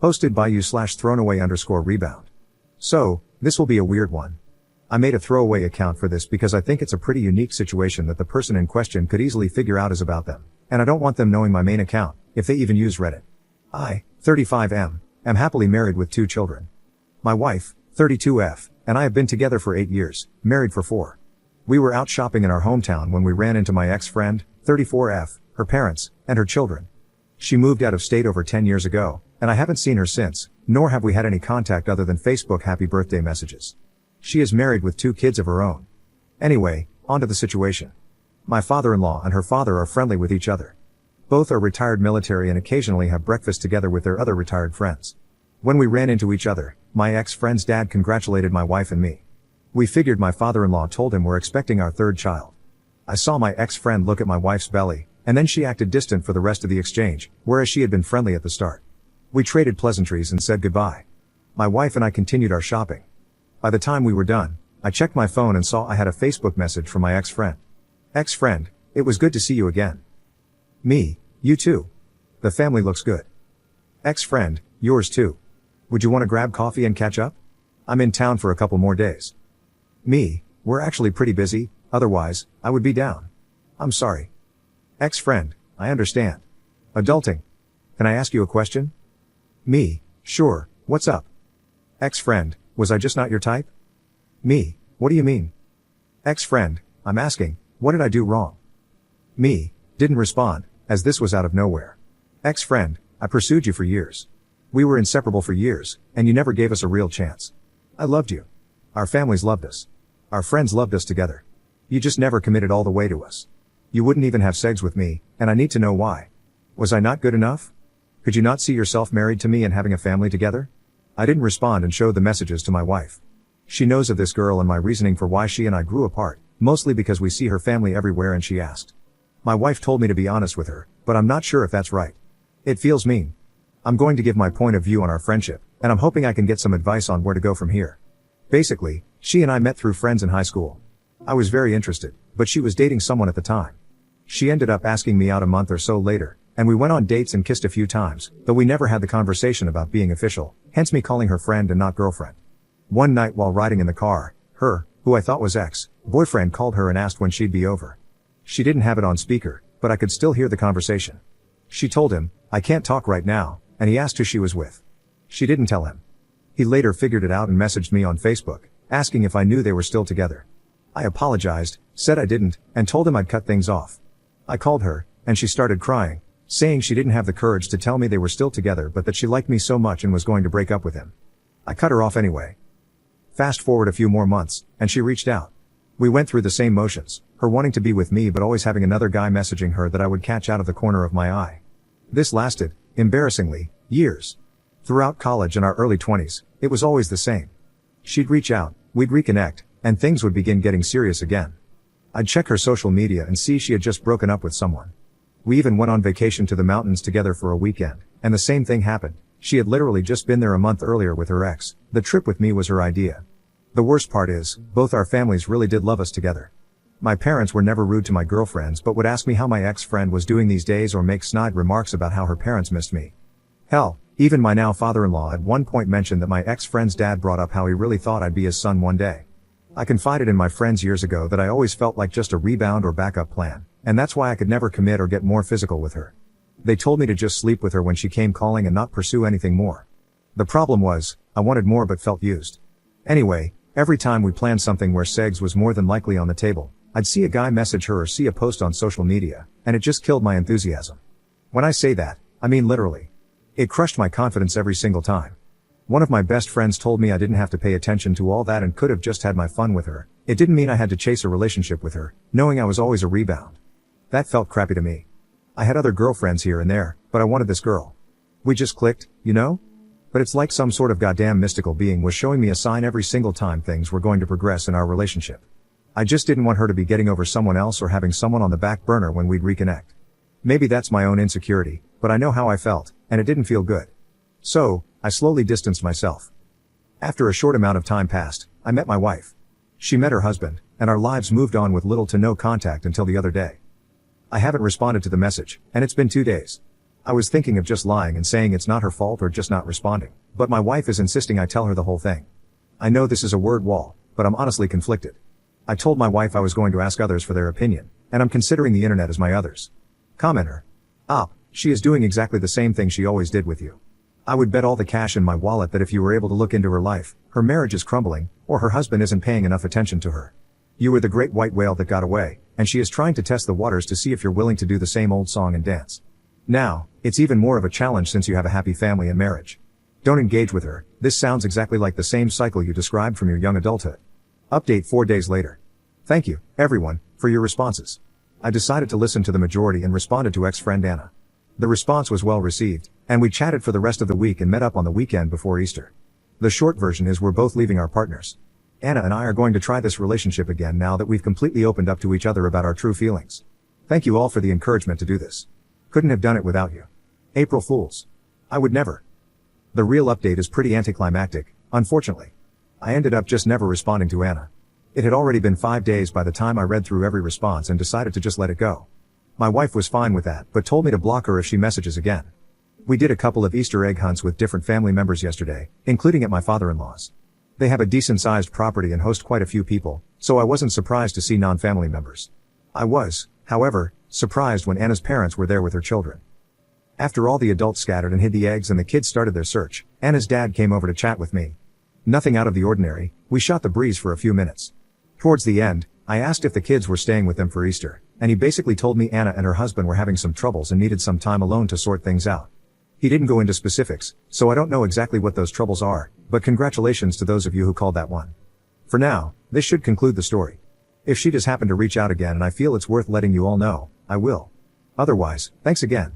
Hosted by you/thrownaway_rebound. So, this will be a weird one. I made a throwaway account for this because I think it's a pretty unique situation that the person in question could easily figure out is about them. And I don't want them knowing my main account, if they even use Reddit. I, 35M, am happily married with 2 children. My wife, 32F, and I have been together for 8 years, married for 4. We were out shopping in our hometown when we ran into my ex-friend, 34F, her parents, and her children. She moved out of state over 10 years ago, and I haven't seen her since, nor have we had any contact other than Facebook happy birthday messages. She is married with 2 kids of her own. Anyway, on to the situation. My father-in-law and her father are friendly with each other. Both are retired military and occasionally have breakfast together with their other retired friends. When we ran into each other, my ex-friend's dad congratulated my wife and me. We figured my father-in-law told him we're expecting our 3rd child. I saw my ex-friend look at my wife's belly, and then she acted distant for the rest of the exchange, whereas she had been friendly at the start. We traded pleasantries and said goodbye. My wife and I continued our shopping. By the time we were done, I checked my phone and saw I had a Facebook message from my ex-friend. Ex-friend, it was good to see you again. Me, you too. The family looks good. Ex-friend, yours too. Would you want to grab coffee and catch up? I'm in town for a couple more days. Me, we're actually pretty busy, otherwise, I would be down. I'm sorry. Ex-friend, I understand. Adulting. Can I ask you a question? Me, sure, what's up? Ex-friend, was I just not your type? Me, what do you mean? Ex-friend, I'm asking, what did I do wrong? Me, didn't respond, as this was out of nowhere. Ex-friend, I pursued you for years. We were inseparable for years, and you never gave us a real chance. I loved you. Our families loved us. Our friends loved us together. You just never committed all the way to us. You wouldn't even have sex with me, and I need to know why. Was I not good enough? Could you not see yourself married to me and having a family together? I didn't respond and showed the messages to my wife. She knows of this girl and my reasoning for why she and I grew apart, mostly because we see her family everywhere and she asked. My wife told me to be honest with her, but I'm not sure if that's right. It feels mean. I'm going to give my point of view on our friendship, and I'm hoping I can get some advice on where to go from here. Basically, she and I met through friends in high school. I was very interested, but she was dating someone at the time. She ended up asking me out a month or so later, and we went on dates and kissed a few times, though we never had the conversation about being official, hence me calling her friend and not girlfriend. One night while riding in the car, her, who I thought was ex-boyfriend, called her and asked when she'd be over. She didn't have it on speaker, but I could still hear the conversation. She told him, I can't talk right now, and he asked who she was with. She didn't tell him. He later figured it out and messaged me on Facebook, asking if I knew they were still together. I apologized, said I didn't, and told him I'd cut things off. I called her, and she started crying, saying she didn't have the courage to tell me they were still together but that she liked me so much and was going to break up with him. I cut her off anyway. Fast forward a few more months, and she reached out. We went through the same motions, her wanting to be with me but always having another guy messaging her that I would catch out of the corner of my eye. This lasted, embarrassingly, years. Throughout college and our early 20s, it was always the same. She'd reach out, we'd reconnect, and things would begin getting serious again. I'd check her social media and see she had just broken up with someone. We even went on vacation to the mountains together for a weekend, and the same thing happened. She had literally just been there a month earlier with her ex. The trip with me was her idea. The worst part is, both our families really did love us together. My parents were never rude to my girlfriends but would ask me how my ex-friend was doing these days or make snide remarks about how her parents missed me. Hell, even my now father-in-law at one point mentioned that my ex-friend's dad brought up how he really thought I'd be his son one day. I confided in my friends years ago that I always felt like just a rebound or backup plan, and that's why I could never commit or get more physical with her. They told me to just sleep with her when she came calling and not pursue anything more. The problem was, I wanted more but felt used. Anyway, every time we planned something where sex was more than likely on the table, I'd see a guy message her or see a post on social media, and it just killed my enthusiasm. When I say that, I mean literally. It crushed my confidence every single time. One of my best friends told me I didn't have to pay attention to all that and could have just had my fun with her. It didn't mean I had to chase a relationship with her, knowing I was always a rebound. That felt crappy to me. I had other girlfriends here and there, but I wanted this girl. We just clicked, you know? But it's like some sort of goddamn mystical being was showing me a sign every single time things were going to progress in our relationship. I just didn't want her to be getting over someone else or having someone on the back burner when we'd reconnect. Maybe that's my own insecurity, but I know how I felt, and it didn't feel good. So, I slowly distanced myself. After a short amount of time passed, I met my wife. She met her husband, and our lives moved on with little to no contact until the other day. I haven't responded to the message, and it's been 2 days. I was thinking of just lying and saying it's not her fault or just not responding, but my wife is insisting I tell her the whole thing. I know this is a word wall, but I'm honestly conflicted. I told my wife I was going to ask others for their opinion, and I'm considering the internet as my others. Commenter. She is doing exactly the same thing she always did with you. I would bet all the cash in my wallet that if you were able to look into her life, her marriage is crumbling, or her husband isn't paying enough attention to her. You were the great white whale that got away, and she is trying to test the waters to see if you're willing to do the same old song and dance. Now, it's even more of a challenge since you have a happy family and marriage. Don't engage with her. This sounds exactly like the same cycle you described from your young adulthood. Update 4 days later. Thank you, everyone, for your responses. I decided to listen to the majority and responded to ex-friend Anna. The response was well received, and we chatted for the rest of the week and met up on the weekend before Easter. The short version is we're both leaving our partners. Anna and I are going to try this relationship again now that we've completely opened up to each other about our true feelings. Thank you all for the encouragement to do this. Couldn't have done it without you. April Fools. I would never. The real update is pretty anticlimactic, unfortunately. I ended up just never responding to Anna. It had already been 5 days by the time I read through every response and decided to just let it go. My wife was fine with that, but told me to block her if she messages again. We did a couple of Easter egg hunts with different family members yesterday, including at my father-in-law's. They have a decent-sized property and host quite a few people, so I wasn't surprised to see non-family members. I was, however, surprised when Anna's parents were there with her children. After all the adults scattered and hid the eggs and the kids started their search, Anna's dad came over to chat with me. Nothing out of the ordinary, we shot the breeze for a few minutes. Towards the end, I asked if the kids were staying with them for Easter, and he basically told me Anna and her husband were having some troubles and needed some time alone to sort things out. He didn't go into specifics, so I don't know exactly what those troubles are, but congratulations to those of you who called that one. For now, this should conclude the story. If she does happen to reach out again and I feel it's worth letting you all know, I will. Otherwise, thanks again.